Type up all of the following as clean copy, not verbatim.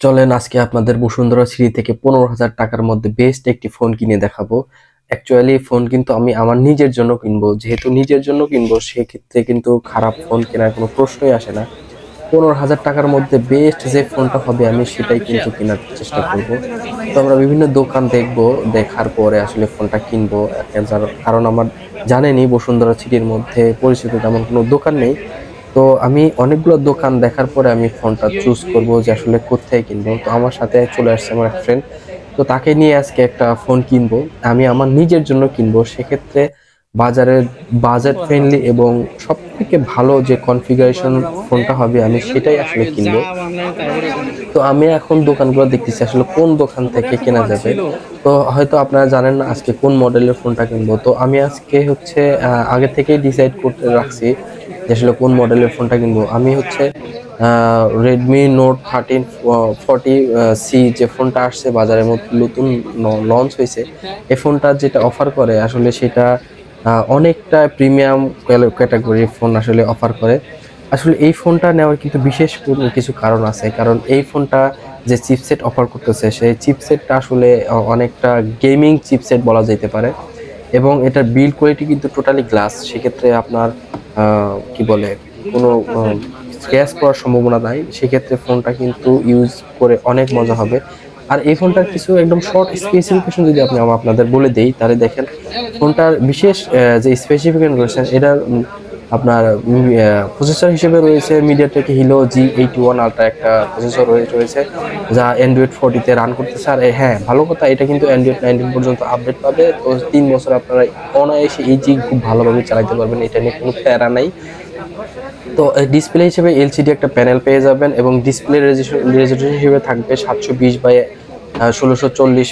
চলেন আজকে আপনাদের বসুন্ধরা সিটি থেকে 15,000 টাকার মধ্যে বেস্ট একটি ফোন কিনে দেখাবো। অ্যাকচুয়ালি ফোন কিন্তু আমি আমার নিজের জন্য কিনবো, যেহেতু নিজের জন্য কিনবো সেক্ষেত্রে কিন্তু খারাপ ফোন কেনার কোনো প্রশ্নই আসে না। 15,000 টাকার মধ্যে বেস্ট যে ফোনটা হবে আমি সেটাই কিন্তু কেনার চেষ্টা করব। তো আমরা বিভিন্ন দোকান দেখবো, দেখার পরে আসলে ফোনটা কিনবো। কারণ আমার জানেনই বসুন্ধরা সিটির মধ্যে পরিচিত তেমন কোনো দোকান নেই। তো আমি অনেকগুলো দোকান দেখার পরে আমি ফোনটা চুজ করব যে আসলে কোথায় কিনবো। তো আমার সাথে চলে আসছে আমার এক ফ্রেন্ড, তো তাকে নিয়ে আজকে একটা ফোন কিনবো। আমি আমার নিজের জন্য কিনবো, সেক্ষেত্রে বাজারের বাজেট ফ্রেন্ডলি এবং সব থেকে ভালো যে কনফিগারেশন ফোনটা হবে আমি সেটাই আসলে কিনবো। তো আমি এখন দোকানগুলো দেখতেছি আসলে কোন দোকান থেকে কেনা যাবে। তো হয়তো আপনারা জানেন না আজকে কোন মডেলের ফোনটা কিনবো। তো আমি আজকে হচ্ছে আগে থেকেই ডিসাইড করতে রাখছি যে আসলে কোন মডেলের ফোনটা কিনবো। আমি হচ্ছে রেডমি নোট 1340 সি যে ফোনটা আসছে বাজারের মধ্যে নতুন লঞ্চ হয়েছে, এই ফোনটা যেটা অফার করে আসলে সেটা অনেকটা প্রিমিয়াম ক্যাটাগরির ফোন আসলে অফার করে। আসলে এই ফোনটা নেওয়ার কিন্তু বিশেষ কোনো কিছু কারণ আছে, কারণ এই ফোনটা যে চিপসেট অফার করতেছে সেই চিপসেটটা আসলে অনেকটা গেমিং চিপসেট বলা যেতে পারে। এবং এটার বিল্ড কোয়ালিটি কিন্তু টোটালি গ্লাস, সেক্ষেত্রে আপনার কি বলে কোনো স্ক্র্যাচ পড়ার সম্ভাবনা নাই। সেক্ষেত্রে ফোনটা কিন্তু ইউজ করে অনেক মজা হবে। আর এই ফোনটার কিছু একদম শর্ট স্পেসিফিকেশন যদি আপনাদের বলে দেই, তাহলে দেখেন ফোনটার বিশেষ যে স্পেসিফিকেশন রয়েছে এটার আপনার প্রসেসর হিসেবে রয়েছে মিডিয়াটেক হিলো G81 আলট্রা একটা প্রসেসর রয়েছে, যা অ্যান্ড্রয়েড 40-তে রান করতেছে। আর হ্যাঁ, ভালো কথা, এটা কিন্তু অ্যান্ড্রয়েড 19 পর্যন্ত আপডেট পাবে। তো 3 বছর আপনারা অনায়াসে এই জি খুব ভালোভাবে চালাতে পারবেন, এটা নিয়ে কোনো প্যারা নাই। তো ডিসপ্লে হিসেবে এলসিডি একটা প্যানেল পেয়ে যাবেন এবং ডিসপ্লে রেজলিউশন হিসেবে থাকবে 720x1640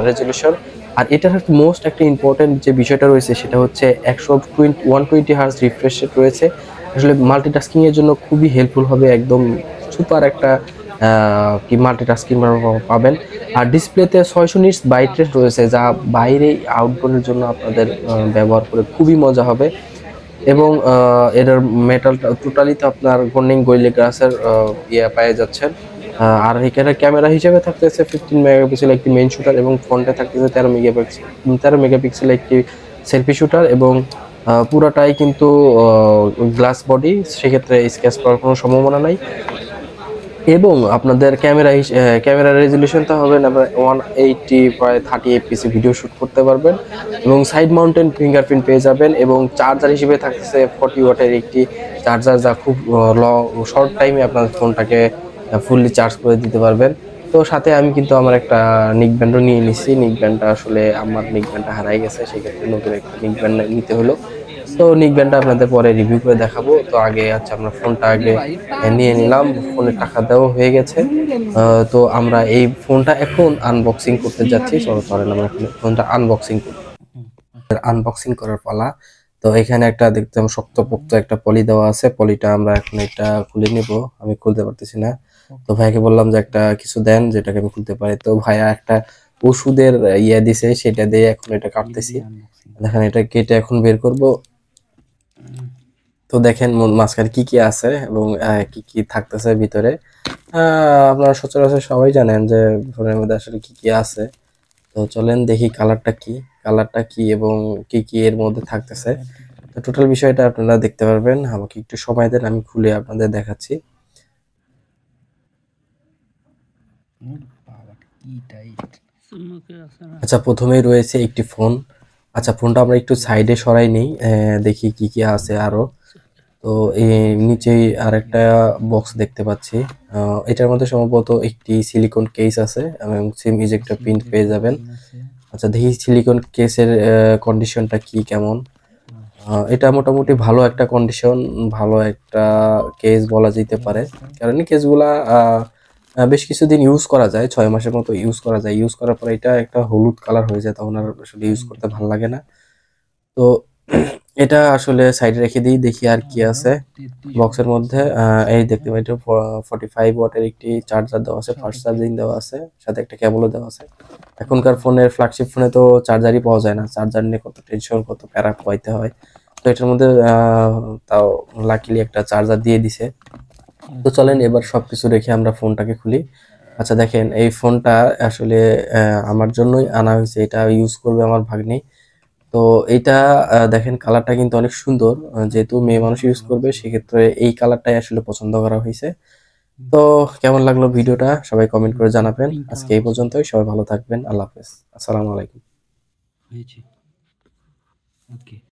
রেজলিউশন। আর এটার মোস্ট একটা ইম্পর্টেন্ট যে বিষয়টা রয়েছে সেটা হচ্ছে 120 হার্জ রিফ্রেশ রেট রয়েছে। আসলে মাল্টিটাস্কিং এর জন্য খুবই হেল্পফুল হবে, একদম সুপার একটা কি মাল্টিটাস্কিং পাবেন। আর ডিসপ্লেতে 600 নিটস বাইট রেট রয়েছে, যা বাইরে আউটডোরের জন্য আপনাদের ব্যবহার করে খুবই মজা হবে। এবং এটার মেটালটা টোটালি তো আপনার কর্নিং গোরিল্লা গ্লাসের পেয়ে যাচ্ছেন। আর এখানে ক্যামেরা হিসেবে থাকতেছে 15 মেগাপিক্সেল একটি মেইন শুটার এবং ফ্রন্টে থাকতেছে 13 মেগাপিক্সেল একটি সেলফি শুটার এবং পুরাটাই কিন্তু গ্লাস বডি, সেক্ষেত্রে স্ক্র্যাচ পাওয়ার কোনো সম্ভাবনা নাই। এবং আপনাদের ক্যামেরা রেজলিউশনটা হবে না 180 প্রায় 30 এফপিএস ভিডিও শুট করতে পারবেন এবং সাইড মাউন্টেন ফিঙ্গারপ্রিন্ট পেয়ে যাবেন। এবং চার্জার হিসেবে থাকতেছে 40 ওয়াটের একটি চার্জার, যা খুব শর্ট টাইমে আপনার ফোনটাকে ফুললি চার্জ করে দিতে পারবেন। তো সাথে আমি কিন্তু আমার একটা নিক ব্যান্ডও নিয়ে নিচ্ছি। নিক ব্যান্ডটা আসলে আমার নিক ব্যান্ডটা হারাই গেছে, সেক্ষেত্রে নতুন একটা নিক ব্যান্ড নিতে হলো। তো নিক ব্যান্ডটা আপনাদের পরে রিভিউ করে দেখাবো। তো আগে আচ্ছা আমরা ফোনটা আগে নিয়ে নিলাম, ফোনের টাকা দেওয়া হয়ে গেছে। তো আমরা এই ফোনটা এখন আনবক্সিং করতে যাচ্ছি। চলেন আমরা এখন ফোনটা আনবক্সিং করি। আনবক্সিং করার পালা। তো এখানে একটা দেখতাম শক্তপোক্ত একটা পলি দেওয়া আছে, পলিটা আমরা এখন এটা খুলে নিব। আমি খুলতে পারতেছি না, তো ভাইকে বললাম যে একটা কিছু দেন যেটাকে আমি খুলতে পারি। তো ভাইয়া একটা ওষুধের ইয়ে দিছে, সেটা দিয়ে এখন এটা কাটতেছি। দেখেন এটা কেটে এখন বের করব। তো দেখেন মাঝখানে কি কি আছে এবং কি কি থাকতেছে ভিতরে। আপনারা সচরাচর সবাই জানেন যে ফোনের মধ্যে আসলে কি কি আছে। তো চলেন দেখি কালারটা কি এবং কি কি এর মধ্যে থাকতেছে। তো টোটাল বিষয়টা আপনারা দেখতে পারবেন। আমাকে একটু সময় দেন, আমি খুলে আপনাদের দেখাচ্ছি। আচ্ছা, প্রথমেই রয়েছে একটি ফোন। আচ্ছা, ফোনটা আমরা একটু সাইডে সরাই নেই, দেখি কি কি আছে আরো। তো এই নিচেই আরেকটা বক্স দেখতে পাচ্ছি। এটার মধ্যে সম্ভবত একটি সিলিকন কেস আছে এবং সিম ইজেক্টর পিন পেয়ে যাবেন। আচ্ছা, দেখি সিলিকন কেসের কন্ডিশনটা কি কেমন। এটা মোটামুটি ভালো একটা কন্ডিশন, ভালো একটা কেস বলা যেতে পারে, কারণ এই কেসগুলা বেশ কিছুদিন ইউজ করা যায়, 6 মাসের মতো ইউজ করা যায়। ইউজ করার পর এটা একটা হলুদ কালার হয়ে যায়, তখন আর আসলে ইউজ করতে ভালো লাগে না। তো এটা আসলে সাইডে রেখে দিই, দেখি আর কি আছে বক্সের মধ্যে। এই দেখতে পাই 45 ওয়াটের একটি চার্জার দেওয়া আছে, ফাস্ট চার্জিং দেওয়া আছে, সাথে একটা কেবলও দেওয়া আছে। এখনকার ফোনের ফ্ল্যাগশিপ ফোনে তো চার্জারই পাওয়া যায় না, চার্জার নিয়ে কত টেনশন কত প্যারা পোহাইতে হয়। তো এটার মধ্যে তাও লাকিলি একটা চার্জার দিয়ে দিছে। তো চলেন এবার সবকিছু রেখে আমরা ফোনটাকে খুলি। আচ্ছা দেখেন এই ফোনটা আসলে আমার জন্যই আনা হয়েছে, এটা ইউজ করবে আমার ভাগ্নি। তো এইটা দেখেন কালারটা কিন্তু অনেক সুন্দর, যেহেতু মেয়ে মানুষ ইউজ করবে সেক্ষেত্রে এই কালারটাই আসলে পছন্দ করা হয়েছে। তো কেমন লাগলো ভিডিওটা সবাই কমেন্ট করে জানাবেন। আজকে এই পর্যন্তই, সবাই ভালো থাকবেন, আল্লাহ হাফেজ, আসসালামু আলাইকুম। হয়েছে। ওকে।